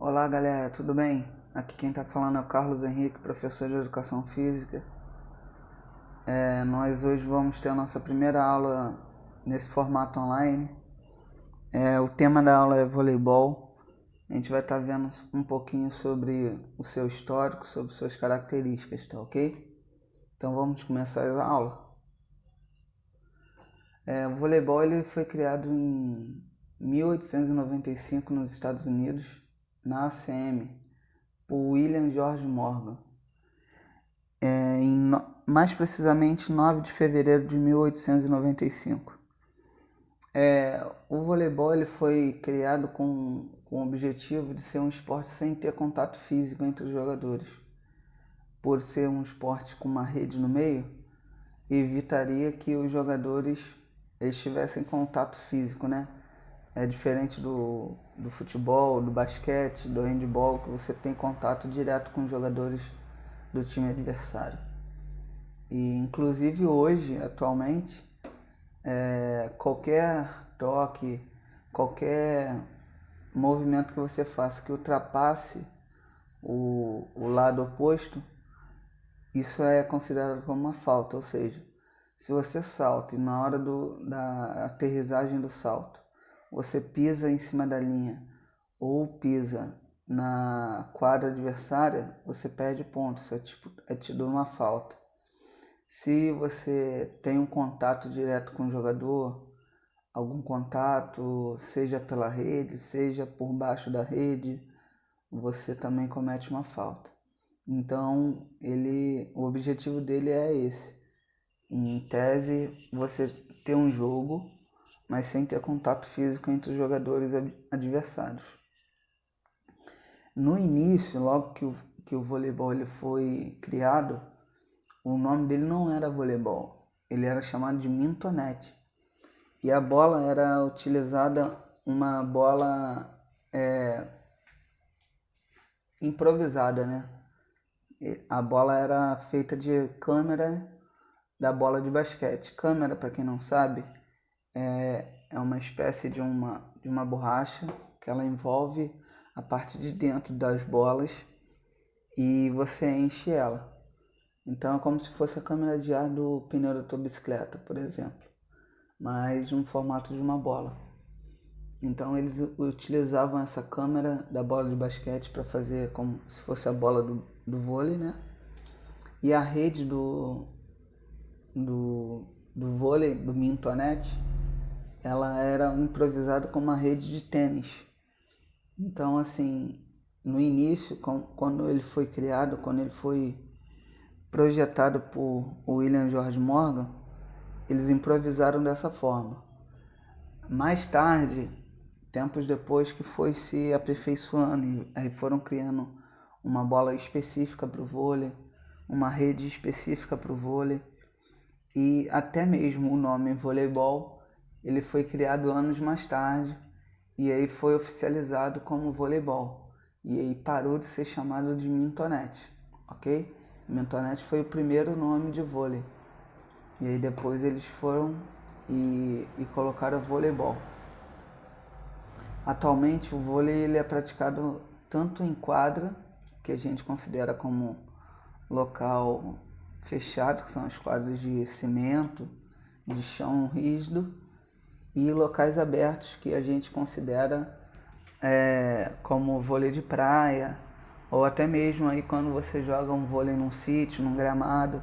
Olá galera, tudo bem? Aqui quem está falando é o Carlos Henrique, professor de Educação Física. Nós hoje vamos ter a nossa primeira aula nesse formato online. O tema da aula é voleibol. A gente vai estar vendo um pouquinho sobre o seu histórico, sobre suas características, tá ok? Então vamos começar a aula. O voleibol ele foi criado em 1895 nos Estados Unidos, na ACM, por William George Morgan. Mais precisamente 9 de fevereiro de 1895. O voleibol ele foi criado com o objetivo de ser um esporte sem ter contato físico entre os jogadores. Por ser um esporte com uma rede no meio, evitaria que os jogadores eles tivessem contato físico, né? É diferente do futebol, do basquete, do handball, que você tem contato direto com os jogadores do time adversário. E inclusive hoje, atualmente, qualquer toque, qualquer movimento que você faça que ultrapasse o lado oposto, isso é considerado como uma falta. Ou seja, se você salta e na hora da aterrissagem do salto você pisa em cima da linha ou pisa na quadra adversária, você perde pontos, é tido uma falta. Se você tem um contato direto com o jogador, algum contato, seja pela rede, seja por baixo da rede, você também comete uma falta. Então, o objetivo dele é esse. Em tese, você ter um jogo, mas sem ter contato físico entre os jogadores adversários. No início, logo que o voleibol ele foi criado, o nome dele não era voleibol, ele era chamado de mintonete. E a bola era utilizada uma bola improvisada, né? A bola era feita de câmera da bola de basquete. Câmera, para quem não sabe, é uma espécie de uma borracha que ela envolve a parte de dentro das bolas e você enche ela. Então é como se fosse a câmera de ar do pneu da tua bicicleta, por exemplo, mas no formato de uma bola. Então eles utilizavam essa câmera da bola de basquete para fazer como se fosse a bola do vôlei, né? E a rede do vôlei, do mintonete, ela era improvisada com uma rede de tênis. Então, assim, no início, quando ele foi criado, quando ele foi projetado por William George Morgan, eles improvisaram dessa forma. Mais tarde, tempos depois, que foi se aperfeiçoando e aí foram criando uma bola específica para o vôlei, uma rede específica para o vôlei e até mesmo o nome voleibol ele foi criado anos mais tarde e aí foi oficializado como voleibol e aí parou de ser chamado de mintonete, ok? Mintonete foi o primeiro nome de vôlei e aí depois eles foram e colocaram voleibol. Atualmente o vôlei ele é praticado tanto em quadra, que a gente considera como local fechado, que são as quadras de cimento, de chão rígido, e locais abertos que a gente considera como vôlei de praia, ou até mesmo aí quando você joga um vôlei num sítio, num gramado.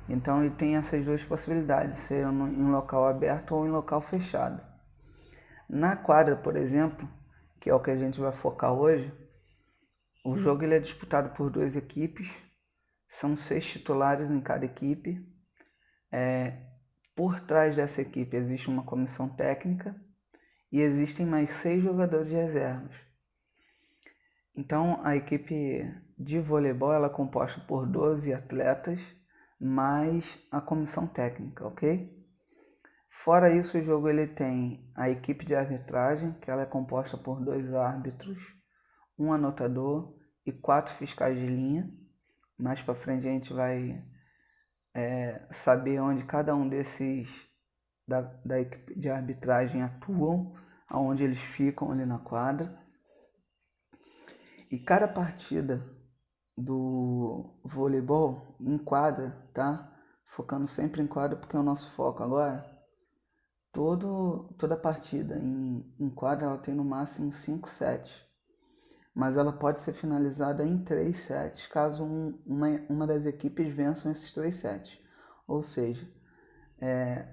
Então ele tem essas duas possibilidades, ser em local aberto ou em local fechado. Na quadra, por exemplo, que é o que a gente vai focar hoje, o jogo ele é disputado por duas equipes, são 6 titulares em cada equipe. Por trás dessa equipe existe uma comissão técnica e existem mais 6 jogadores de reservas. Então a equipe de voleibol ela é composta por 12 atletas mais a comissão técnica, ok? Fora isso, o jogo ele tem a equipe de arbitragem, que ela é composta por 2 árbitros, um anotador e 4 fiscais de linha. Mais para frente a gente vai saber onde cada um desses da equipe de arbitragem atuam, aonde eles ficam ali na quadra. E cada partida do voleibol em quadra, tá? Focando sempre em quadra porque é o nosso foco agora. Toda partida em quadra ela tem no máximo 5 sets. Mas ela pode ser finalizada em 3 sets caso uma das equipes vençam esses 3 sets. Ou seja,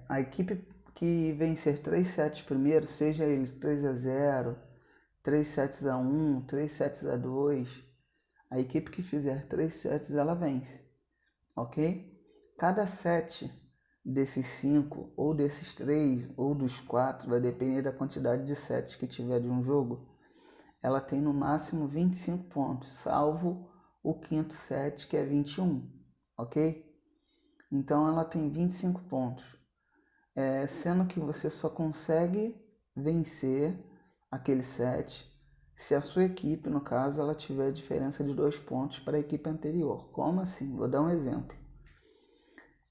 a equipe que vencer 3 sets primeiro, seja ele 3-0, 3 sets a 1, 3 sets a 2, a equipe que fizer 3 sets ela vence, ok? Cada set desses 5, ou desses 3, ou dos 4, vai depender da quantidade de sets que tiver de um jogo, ela tem no máximo 25 pontos, salvo o quinto set que é 21, ok? Então ela tem 25 pontos, sendo que você só consegue vencer aquele set se a sua equipe, no caso, ela tiver diferença de 2 pontos para a equipe anterior. Como assim? Vou dar um exemplo.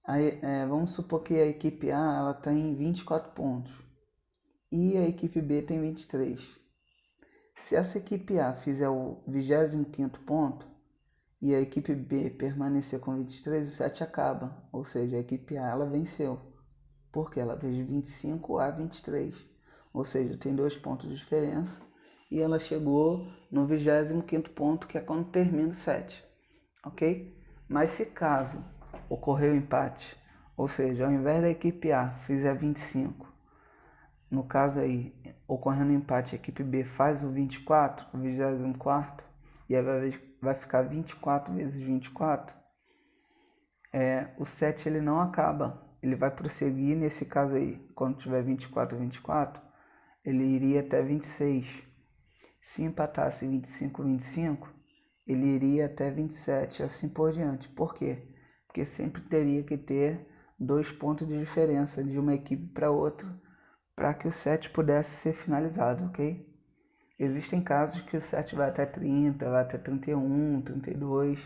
Aí, vamos supor que a equipe A ela tem 24 pontos e a equipe B tem 23. Se essa equipe A fizer o 25º ponto e a equipe B permanecer com 23, o set acaba. Ou seja, a equipe A ela venceu, porque ela fez 25 a 23. Ou seja, tem 2 pontos de diferença e ela chegou no 25º ponto, que é quando termina o set, ok? Mas se caso ocorreu o empate, ou seja, ao invés da equipe A fizer 25, no caso aí, ocorrendo o empate, a equipe B faz o 24, o 24º, e aí vai ficar 24 vezes 24, o set ele não acaba, ele vai prosseguir. Nesse caso aí, quando tiver 24 a 24, ele iria até 26. Se empatasse 25 a 25, ele iria até 27, assim por diante. Por quê? Porque sempre teria que ter 2 pontos de diferença de uma equipe para outra para que o set pudesse ser finalizado, ok? Existem casos que o set vai até 30, vai até 31, 32.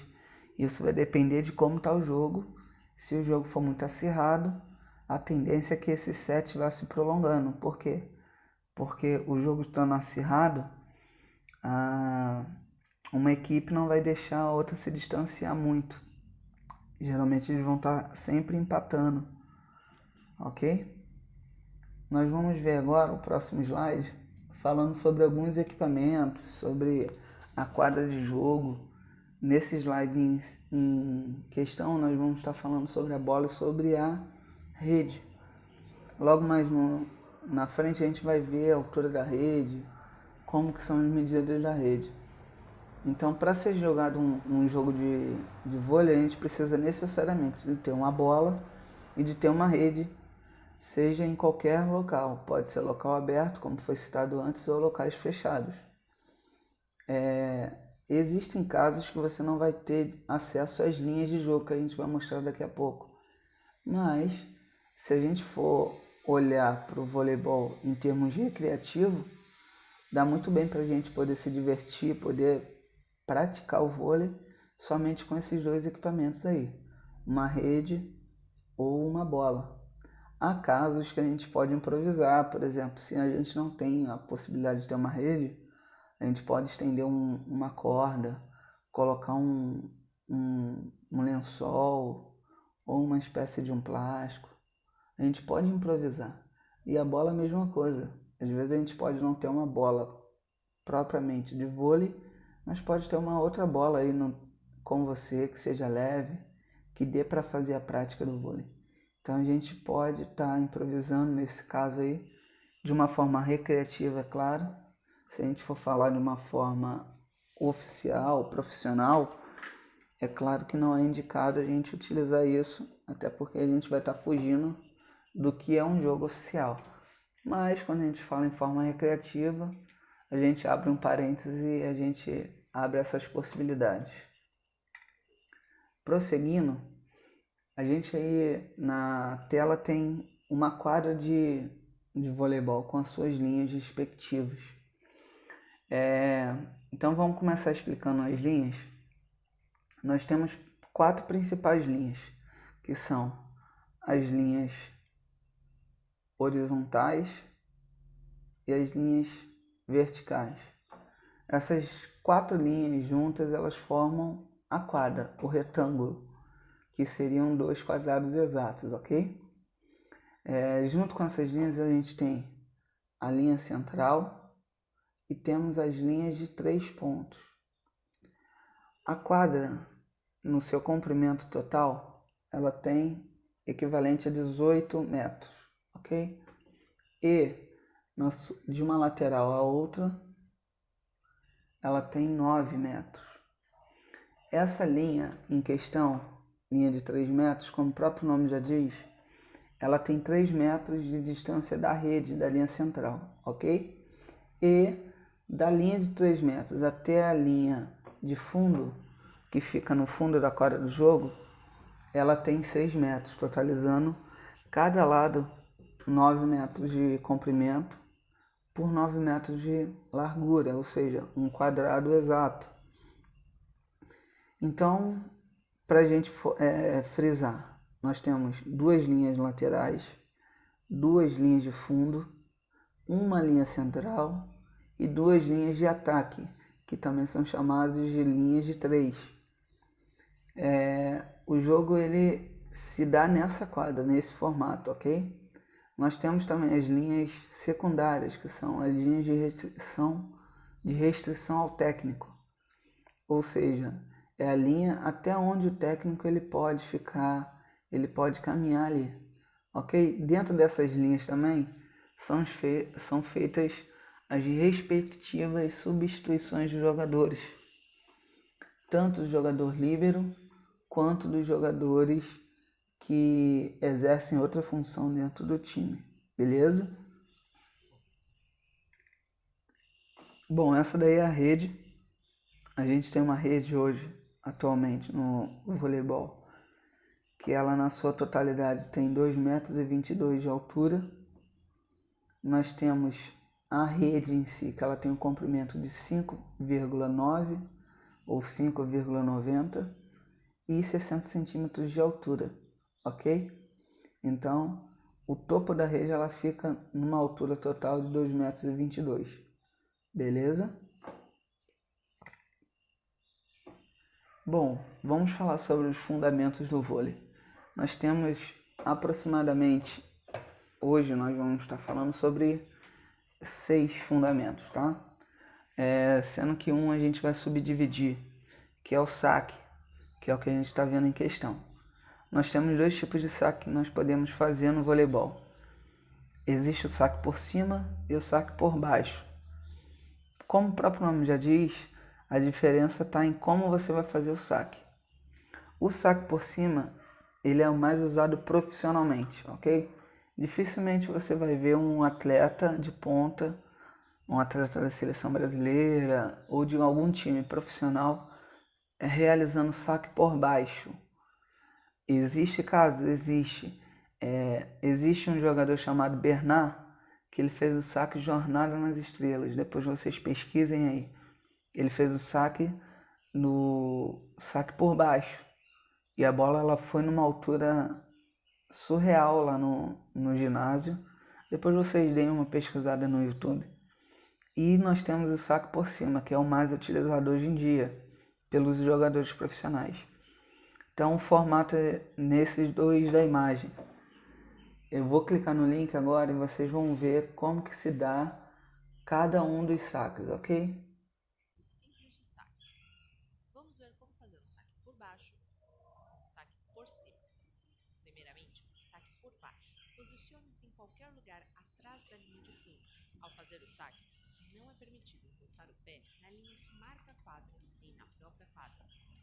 Isso vai depender de como está o jogo. Se o jogo for muito acirrado, a tendência é que esse set vá se prolongando. Por quê? Porque o jogo estando acirrado, uma equipe não vai deixar a outra se distanciar muito. Geralmente eles vão estar sempre empatando, ok? Nós vamos ver agora o próximo slide falando sobre alguns equipamentos, sobre a quadra de jogo. Nesse slide em questão nós vamos estar falando sobre a bola e sobre a rede. Logo mais na frente a gente vai ver a altura da rede, como que são as medidas da rede. Então, para ser jogado um jogo de vôlei, a gente precisa necessariamente de ter uma bola e de ter uma rede, seja em qualquer local. Pode ser local aberto, como foi citado antes, ou locais fechados. Existem casos que você não vai ter acesso às linhas de jogo, que a gente vai mostrar daqui a pouco. Mas, se a gente for olhar para o voleibol em termos recreativos, dá muito bem para a gente poder se divertir, poder praticar o vôlei somente com esses 2 equipamentos aí, uma rede ou uma bola. Há casos que a gente pode improvisar, por exemplo, se a gente não tem a possibilidade de ter uma rede, a gente pode estender uma corda, colocar um lençol ou uma espécie de um plástico. A gente pode improvisar. E a bola é a mesma coisa. Às vezes a gente pode não ter uma bola propriamente de vôlei, mas pode ter uma outra bola aí com você que seja leve, que dê para fazer a prática do vôlei. Então a gente pode estar improvisando nesse caso aí, de uma forma recreativa, é claro. Se a gente for falar de uma forma oficial, profissional, é claro que não é indicado a gente utilizar isso, até porque a gente vai estar fugindo do que é um jogo oficial. Mas quando a gente fala em forma recreativa, a gente abre um parêntese e a gente abre essas possibilidades. Prosseguindo, a gente aí na tela tem uma quadra de voleibol com as suas linhas respectivas. Então vamos começar explicando as linhas. Nós temos 4 principais linhas, que são as linhas horizontais e as linhas verticais. Essas quatro linhas juntas, elas formam a quadra, o retângulo, que seriam 2 quadrados exatos, ok? Junto com essas linhas a gente tem a linha central e temos as linhas de 3 pontos. A quadra, no seu comprimento total, ela tem equivalente a 18 metros, ok? E de uma lateral à outra, ela tem 9 metros. Essa linha em questão, linha de 3 metros, como o próprio nome já diz, ela tem 3 metros de distância da rede, da linha central, ok? E da linha de 3 metros até a linha de fundo, que fica no fundo da quadra do jogo, ela tem 6 metros, totalizando cada lado 9 metros de comprimento por 9 metros de largura, ou seja, um quadrado exato. Então, para a gente frisar, nós temos 2 linhas laterais, 2 linhas de fundo, uma linha central e 2 linhas de ataque, que também são chamadas de linhas de 3. O jogo ele se dá nessa quadra, nesse formato, ok? Nós temos também as linhas secundárias, que são as linhas de restrição ao técnico. Ou seja, é a linha até onde o técnico ele pode ficar, ele pode caminhar ali, ok? Dentro dessas linhas também são feitas as respectivas substituições de jogadores, tanto do jogador líbero quanto dos jogadores que exercem outra função dentro do time, beleza? Bom, essa daí é a rede. A gente tem uma rede hoje, atualmente, no voleibol, que ela na sua totalidade tem 2,22 metros de altura. Nós temos a rede em si, que ela tem um comprimento de 5,9 ou 5,90 e 60 centímetros de altura, ok? Então, o topo da rede ela fica numa altura total de 2,22 metros, beleza? Bom, vamos falar sobre os fundamentos do vôlei. Nós temos aproximadamente, hoje nós vamos estar falando sobre 6 fundamentos, tá? Sendo que um a gente vai subdividir, que é o saque, que é o que a gente está vendo em questão. Nós temos 2 tipos de saque que nós podemos fazer no voleibol. Existe o saque por cima e o saque por baixo. Como o próprio nome já diz, a diferença está em como você vai fazer o saque. O saque por cima, ele é o mais usado profissionalmente, ok? Dificilmente você vai ver um atleta de ponta, um atleta da seleção brasileira ou de algum time profissional realizando saque por baixo. Existe casos? Existe. Existe um jogador chamado Bernard, que ele fez o saque Jornada nas Estrelas. Depois vocês pesquisem aí. Ele fez o saque no saque por baixo. E a bola ela foi numa altura surreal lá no ginásio. Depois vocês deem uma pesquisada no YouTube. E nós temos o saque por cima, que é o mais utilizado hoje em dia pelos jogadores profissionais. Então o formato é nesses dois da imagem. Eu vou clicar no link agora e vocês vão ver como que se dá cada um dos saques, ok? Simples de saque. Vamos ver como fazer o saque por baixo, o saque por cima. Primeiramente, o saque por baixo. Posicione-se em qualquer lugar atrás da linha de fundo. Ao fazer o saque, não é permitido encostar o pé na linha que marca a quadra nem na própria quadra.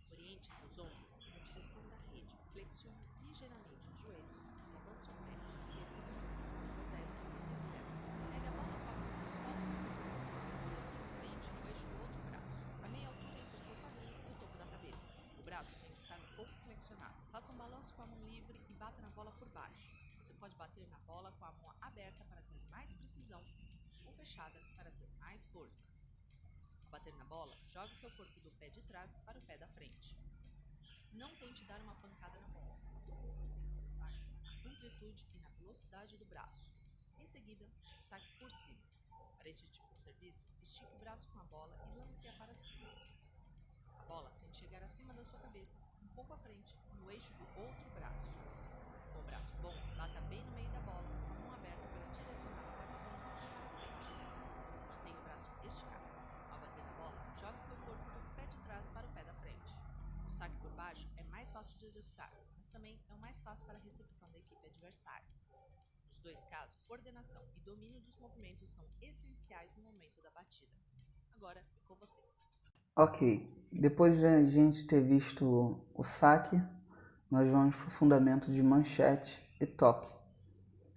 Oriente seus ombros na direção da rede. Flexione ligeiramente os joelhos. Avance o pé esquerdo. Se você for destro, vice-versa. Pegue a bola com a mão oposta. Segure à sua frente no eixo do outro braço, a meia altura entre seu quadril e o topo da cabeça. O braço tem que estar um pouco flexionado. Faça um balanço com a mão livre e bata na bola por baixo. Você pode bater na bola com a mão aberta para ter mais precisão ou fechada para ter mais força. Ao bater na bola, jogue seu corpo do pé de trás para o pé da frente. Não tente dar uma pancada na bola. A intenção do saque está na amplitude e na velocidade do braço. Em seguida, o saque por cima. Para esse tipo de serviço, estique o braço com a bola e lance-a para cima. chegar acima da sua cabeça, um pouco à frente, no eixo do outro braço. Com o braço bom, bata bem no meio da bola, com a mão aberta para direcioná-la para cima e para frente. Mantenha o braço esticado. Ao bater na bola, jogue seu corpo do pé de trás para o pé da frente. O saque por baixo é mais fácil de executar, mas também é o mais fácil para a recepção da equipe adversária. Nos dois casos, coordenação e domínio dos movimentos são essenciais no momento da batida. Agora é com você. Ok, depois de a gente ter visto o saque, nós vamos para o fundamento de manchete e toque.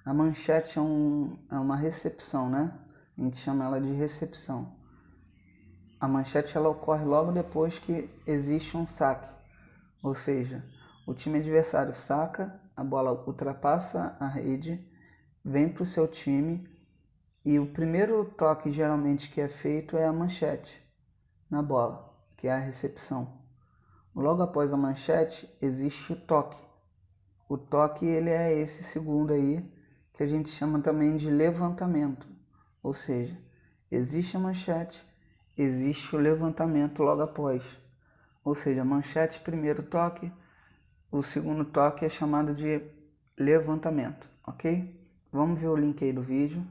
A manchete é uma recepção, né? A gente chama ela de recepção. A manchete ela ocorre logo depois que existe um saque, ou seja, o time adversário saca, a bola ultrapassa a rede, vem para o seu time e o primeiro toque geralmente que é feito é a manchete na bola, que é a recepção. Logo após a manchete existe o toque. O toque ele é esse segundo aí que a gente chama também de levantamento, ou seja, existe a manchete, existe o levantamento logo após. Ou seja, manchete primeiro toque, o segundo toque é chamado de levantamento, ok? Vamos ver o link aí do vídeo.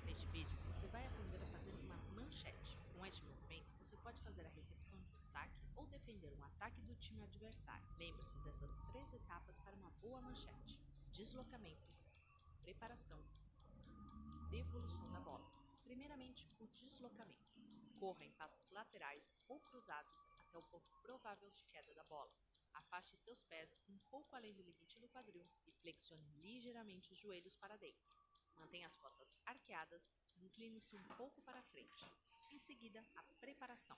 Neste vídeo, você vai aprender a fazer uma manchete. Com este movimento, você pode fazer a recepção de um saque ou defender um ataque do time adversário. Lembre-se dessas 3 etapas para uma boa manchete: deslocamento, preparação, devolução da bola. Primeiramente, o deslocamento. Corra em passos laterais ou cruzados até o ponto provável de queda da bola. Afaste seus pés um pouco além do limite do quadril e flexione ligeiramente os joelhos para dentro. Mantenha as costas arqueadas e incline-se um pouco para frente. Em seguida, a preparação.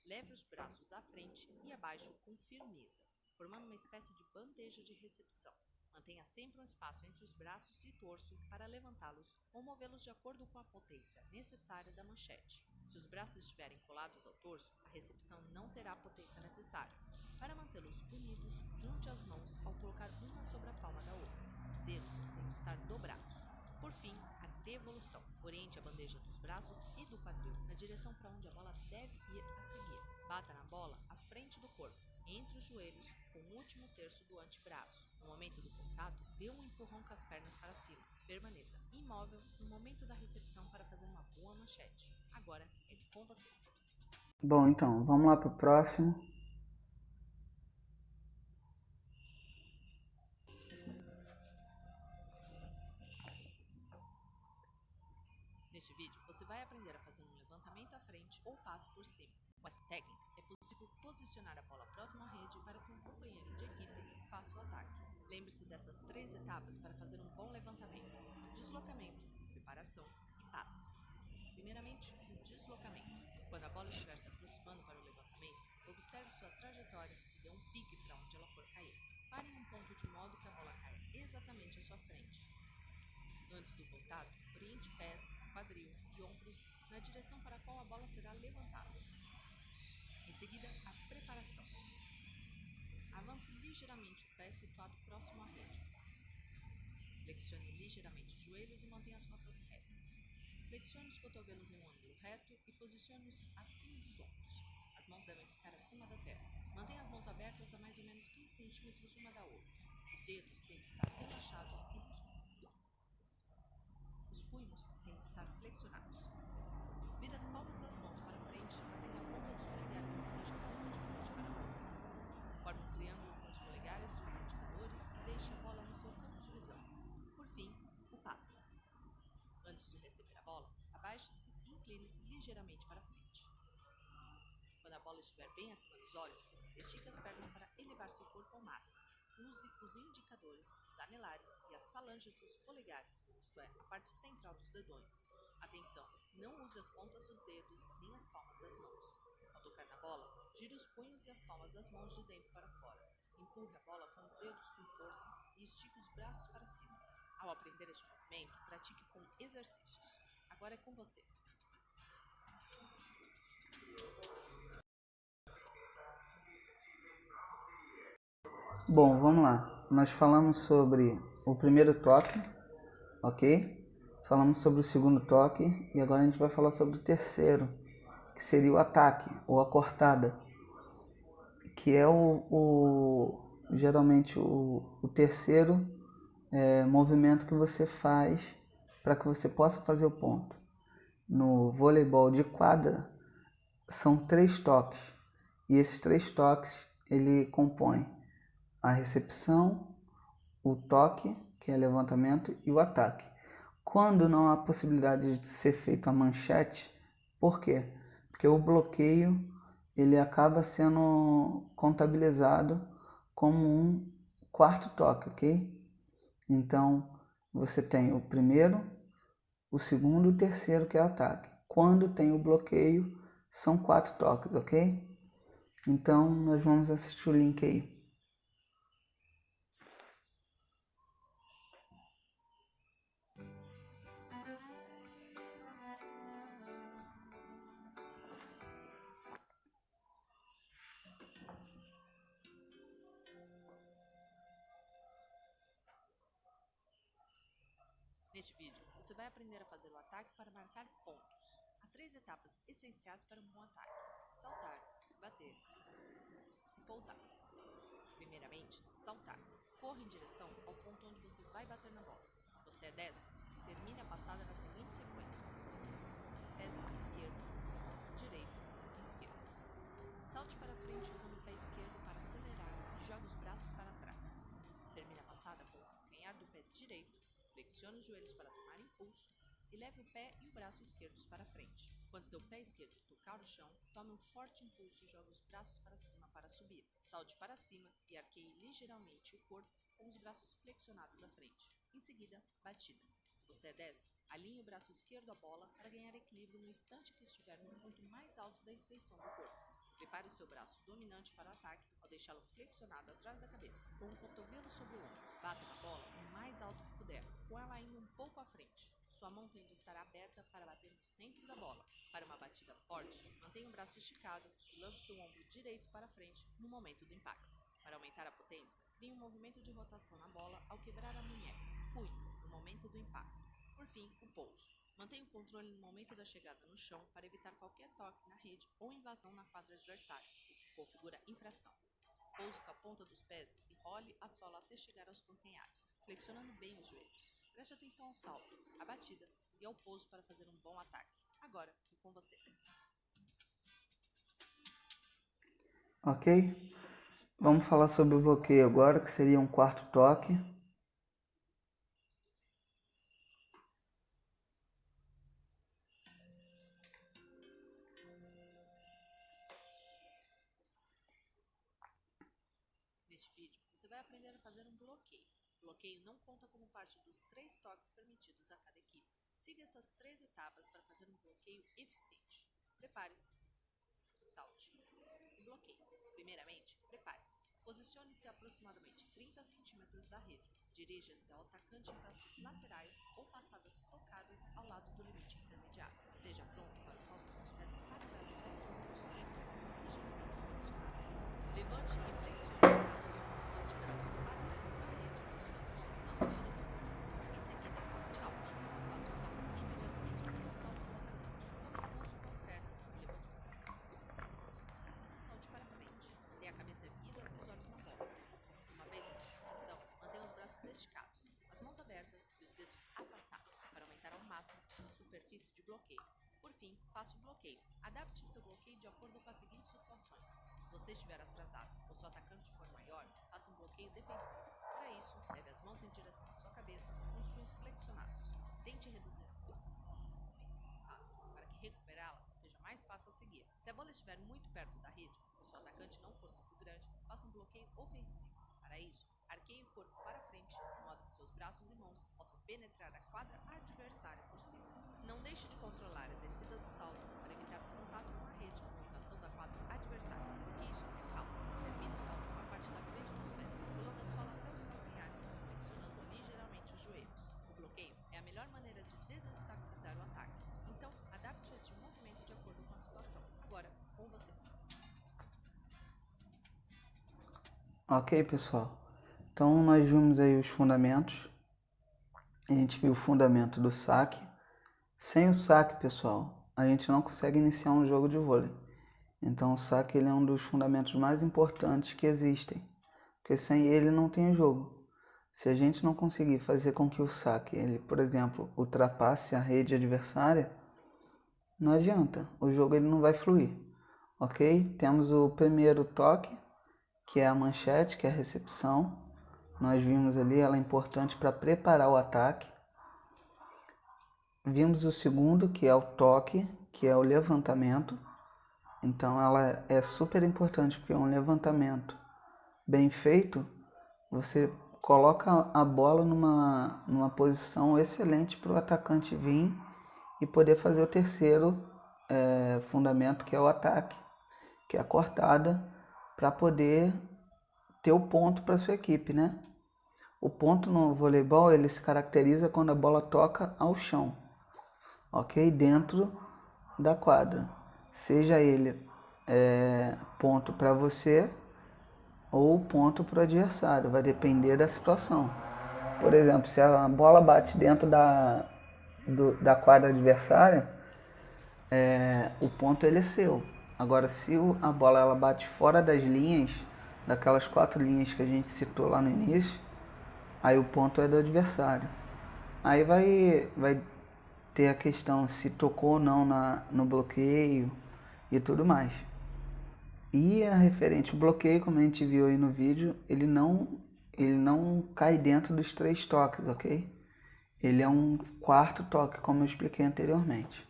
Leve os braços à frente e abaixo com firmeza, formando uma espécie de bandeja de recepção. Mantenha sempre um espaço entre os braços e torso para levantá-los ou movê-los de acordo com a potência necessária da manchete. Se os braços estiverem colados ao torso, a recepção não terá a potência necessária. Para mantê-los unidos, junte as mãos ao colocar uma sobre a palma da outra. Os dedos têm de estar dobrados. Por fim, a devolução. Oriente a bandeja dos braços e do quadril na direção para onde a bola deve ir a seguir. Bata na bola à frente do corpo, entre os joelhos, com o último terço do antebraço. No momento do contato, dê um empurrão com as pernas para cima. Permaneça imóvel no momento da recepção para fazer uma boa manchete. Agora é com você. Bom, então, vamos lá para o próximo. Neste vídeo, você vai aprender a fazer um levantamento à frente ou passe por cima. Com essa técnica, é possível posicionar a bola próximo à rede para que um companheiro de equipe faça o ataque. Lembre-se dessas 3 etapas para fazer um bom levantamento: deslocamento, preparação e passe. Primeiramente, o deslocamento. Quando a bola estiver se aproximando para o levantamento, observe sua trajetória e dê um pique para onde ela for cair. Pare em um ponto de modo que a bola caia exatamente à sua frente. Antes do contato, oriente pés, quadril e ombros na direção para a qual a bola será levantada. Em seguida, a preparação. Avance ligeiramente o pé situado próximo à rede. Flexione ligeiramente os joelhos e mantenha as costas retas. Flexione os cotovelos em um ângulo reto e posicione-os acima dos ombros. As mãos devem ficar acima da testa. Mantenha as mãos abertas a mais ou menos 15 cm uma da outra. Os dedos têm de estar relaxados e os punhos têm de estar flexionados. Vire as palmas das mãos para frente até que a ponta dos polegares esteja uma de frente para a outra. Forme um triângulo com os polegares e os indicadores que deixe a bola no seu campo de visão. Por fim, o passe. Antes de receber a bola, abaixe-se e incline-se ligeiramente para frente. Quando a bola estiver bem acima dos olhos, estique as pernas para elevar seu corpo ao máximo. Use os indicadores, os anelares e as falanges dos polegares, isto é, a parte central dos dedões. Atenção, não use as pontas dos dedos nem as palmas das mãos. Ao tocar na bola, gire os punhos e as palmas das mãos de dentro para fora. Empurre a bola com os dedos com força e estique os braços para cima. Ao aprender este movimento, pratique com exercícios. Agora é com você. Bom, vamos lá. nós falamos sobre o primeiro toque, ok? Falamos sobre o segundo toque e agora a gente vai falar sobre o terceiro, que seria o ataque ou a cortada, que é geralmente o terceiro movimento que você faz para que você possa fazer o ponto. No voleibol de quadra são 3 toques e esses 3 toques ele compõe a recepção, o toque, que é levantamento, e o ataque. Quando não há possibilidade de ser feito a manchete, por quê? Porque o bloqueio ele acaba sendo contabilizado como um quarto toque, ok? Então você tem o primeiro, o segundo e o terceiro, que é o ataque. Quando tem o bloqueio, são 4 toques, ok? Então nós vamos assistir o link aí. Neste vídeo, você vai aprender a fazer o ataque para marcar pontos. Há 3 etapas essenciais para um bom ataque: saltar, bater e pousar. Primeiramente, saltar. Corra em direção ao ponto onde você vai bater na bola. Se você é destro, termine a passada na seguinte sequência: pés esquerdo, direito e esquerdo. Salte para frente usando o pé esquerdo para acelerar e jogue os braços para trás. Termine a passada com o calcanhar do pé direito, flexione os joelhos para tomar impulso e leve o pé e o braço esquerdos para frente. Quando seu pé esquerdo tocar o chão, tome um forte impulso e jogue os braços para cima para subir. Salte para cima e arqueie ligeiramente o corpo com os braços flexionados à frente. Em seguida, batida. Se você é destro, alinhe o braço esquerdo à bola para ganhar equilíbrio no instante que estiver no ponto mais alto da extensão do corpo. Prepare o seu braço dominante para o ataque ao deixá-lo flexionado atrás da cabeça, com o cotovelo sobre o ombro. Bata na bola o mais alto que puder, com ela ainda um pouco à frente. Sua mão tem de estar aberta para bater no centro da bola. Para uma batida forte, mantenha o braço esticado e lance seu ombro direito para frente no momento do impacto. Para aumentar a potência, crie um movimento de rotação na bola ao quebrar a munheca, punho, no momento do impacto. Por fim, o pouso. Mantenha o controle no momento da chegada no chão para evitar qualquer toque na rede ou invasão na quadra adversária, o que configura infração. Pouse com a ponta dos pés e role a sola até chegar aos calcanhares, flexionando bem os joelhos. Preste atenção ao salto, à batida e ao pouso para fazer um bom ataque. Agora, é com você. Ok? Vamos falar sobre o bloqueio agora, que seria um quarto toque. Neste vídeo, você vai aprender a fazer um bloqueio. O bloqueio não conta como parte dos 3 toques permitidos a cada equipe. Siga essas 3 etapas para fazer um bloqueio eficiente. Prepare-se. Salte. E bloqueio. Primeiramente, prepare-se. Posicione-se a aproximadamente 30 centímetros da rede. Dirija-se ao atacante em braços laterais ou passadas trocadas ao lado do limite intermediário. Esteja pronto para o salto com os pés paralelos aos ombros e as pernas ligeiramente flexionadas. Levante e flexione os braços com os antebraços paralelos à rede e suas mãos na altura do rosto. Em seguida, salte. Faça o salto imediatamente após o salto do atacante. Tome impulso com as pernas e levante os braços para cima. Salte para frente. Mantenha a cabeça erguida e os olhos na bola. Uma vez em suspensão, mantenha os braços esticados, as mãos abertas e os dedos afastados para aumentar ao máximo sua superfície de bloqueio. Por fim, faça o bloqueio. Adapte seu bloqueio de acordo com as seguintes situações. Se você estiver atrasado ou seu atacante for maior, faça um bloqueio defensivo. Para isso, leve as mãos em direção à sua cabeça com os punhos flexionados. Tente reduzir a força da bola no momento empurrado, para que recuperá-la seja mais fácil a seguir. Se a bola estiver muito perto da rede ou seu atacante não for muito grande, faça um bloqueio ofensivo. Para isso, arqueie o corpo para frente, de modo que seus braços e mãos possam penetrar a quadra adversária por cima. Não deixe de controlar a descida do salto para evitar o contato com a rede ou invasão da quadra adversária, porque isso é falta. Termine o salto com a parte da frente dos pés, pulando a sola até os calcanhares, flexionando ligeiramente os joelhos. O bloqueio é a melhor maneira de desestabilizar o ataque. Então, adapte este movimento de acordo com a situação. Agora, com você. Ok, pessoal. Então nós vimos aí os fundamentos. A gente viu o fundamento do saque. Sem o saque, pessoal, a gente não consegue iniciar um jogo de vôlei. Então o saque ele é um dos fundamentos mais importantes que existem, porque sem ele não tem jogo. Se a gente não conseguir fazer com que o saque, ele, por exemplo, ultrapasse a rede adversária, não adianta, o jogo ele não vai fluir, ok? Temos o primeiro toque, que é a manchete, que é a recepção. Nós vimos ali, ela é importante para preparar o ataque. Vimos o segundo, que é o toque, que é o levantamento. Então ela é super importante, porque é um levantamento bem feito. Você coloca a bola numa posição excelente para o atacante vir e poder fazer o terceiro fundamento, que é o ataque, que é a cortada, para poder ter o ponto para sua equipe, né? O ponto no voleibol ele se caracteriza quando a bola toca ao chão, ok? Dentro da quadra, seja ele ponto para você ou ponto para o adversário, vai depender da situação. Por exemplo, se a bola bate dentro da quadra adversária, o ponto ele é seu. Agora, se a bola ela bate fora das linhas, daquelas 4 linhas que a gente citou lá no início, aí o ponto é do adversário. Aí vai ter a questão se tocou ou não no bloqueio e tudo mais. E a referente ao bloqueio, como a gente viu aí no vídeo, ele não cai dentro dos 3 toques, ok? Ele é um 4º toque, como eu expliquei anteriormente.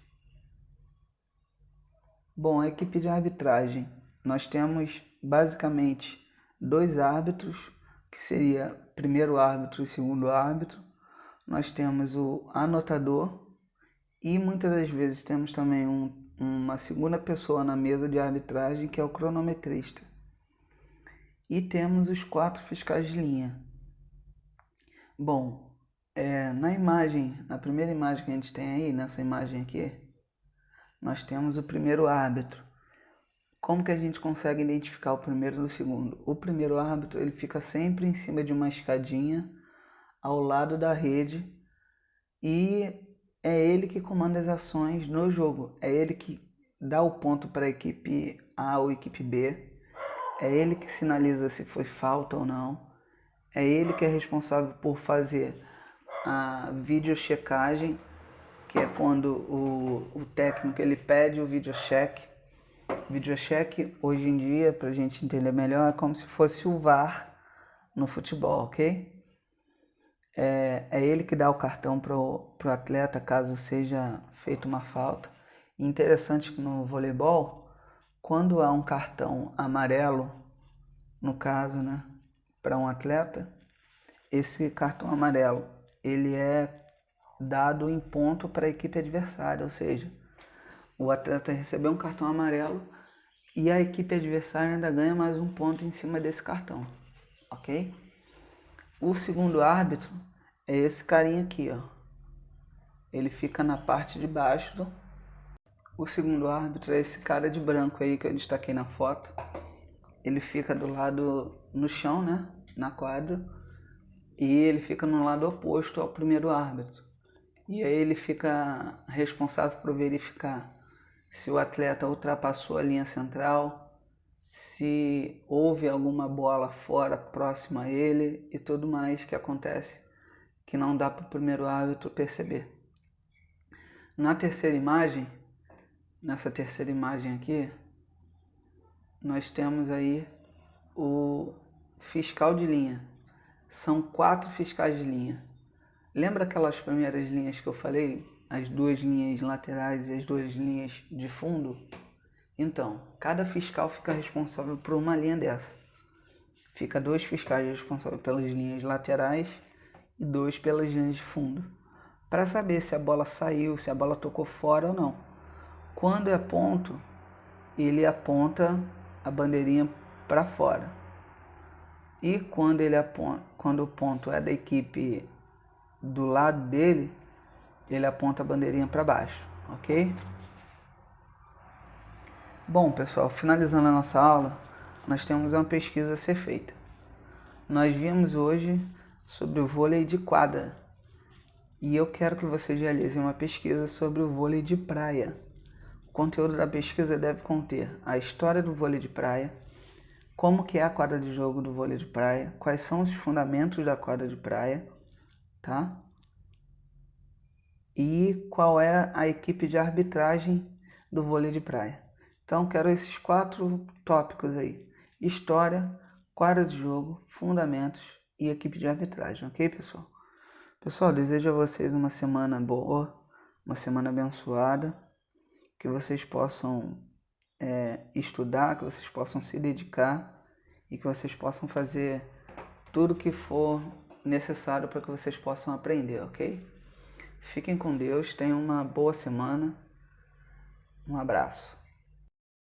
Bom, a equipe de arbitragem, nós temos basicamente 2 árbitros, que seria primeiro árbitro e segundo árbitro. Nós temos o anotador e muitas das vezes temos também uma segunda pessoa na mesa de arbitragem, que é o cronometrista. E temos os 4 fiscais de linha. Bom, na primeira imagem que a gente tem aí, nessa imagem aqui, nós temos o primeiro árbitro. Como que a gente consegue identificar o primeiro do segundo? O primeiro árbitro ele fica sempre em cima de uma escadinha ao lado da rede e é ele que comanda as ações no jogo. É ele que dá o ponto para a equipe A ou equipe B. É ele que sinaliza se foi falta ou não. É ele que é responsável por fazer a videochecagem, que é quando o técnico ele pede o videocheck. Videocheck, hoje em dia, para a gente entender melhor, é como se fosse o VAR no futebol, ok? É ele que dá o cartão para o atleta caso seja feita uma falta. E interessante que no voleibol, quando há um cartão amarelo, no caso, né, para um atleta, esse cartão amarelo ele é dado em ponto para a equipe adversária, ou seja, o atleta recebeu um cartão amarelo e a equipe adversária ainda ganha mais um ponto em cima desse cartão, ok? O segundo árbitro é esse carinha aqui, ó. Ele fica na parte de baixo. O segundo árbitro é esse cara de branco aí que eu destaquei na foto. Ele fica do lado no chão, né, na quadra, e ele fica no lado oposto ao primeiro árbitro. E aí ele fica responsável por verificar se o atleta ultrapassou a linha central, se houve alguma bola fora próxima a ele e tudo mais que acontece que não dá para o primeiro árbitro perceber. Nessa terceira imagem aqui, nós temos aí o fiscal de linha. São 4 fiscais de linha. Lembra aquelas primeiras linhas que eu falei? As 2 linhas laterais e as 2 linhas de fundo? Então, cada fiscal fica responsável por uma linha dessa. Fica 2 fiscais responsáveis pelas linhas laterais e 2 pelas linhas de fundo, para saber se a bola saiu, se a bola tocou fora ou não. Quando é ponto, ele aponta a bandeirinha para fora. E quando o ponto é da equipe do lado dele, ele aponta a bandeirinha para baixo, ok? Bom, pessoal, finalizando a nossa aula, nós temos uma pesquisa a ser feita. Nós vimos hoje sobre o vôlei de quadra e eu quero que vocês realizem uma pesquisa sobre o vôlei de praia. O conteúdo da pesquisa deve conter a história do vôlei de praia, como que é a quadra de jogo do vôlei de praia, quais são os fundamentos da quadra de praia, tá? E qual é a equipe de arbitragem do vôlei de praia. Então, quero esses 4 tópicos aí: história, quadra de jogo, fundamentos e equipe de arbitragem, ok, pessoal? Pessoal, desejo a vocês uma semana boa, uma semana abençoada, que vocês possam estudar, que vocês possam se dedicar e que vocês possam fazer tudo o que for necessário para que vocês possam aprender, ok? Fiquem com Deus, tenham uma boa semana. Um abraço.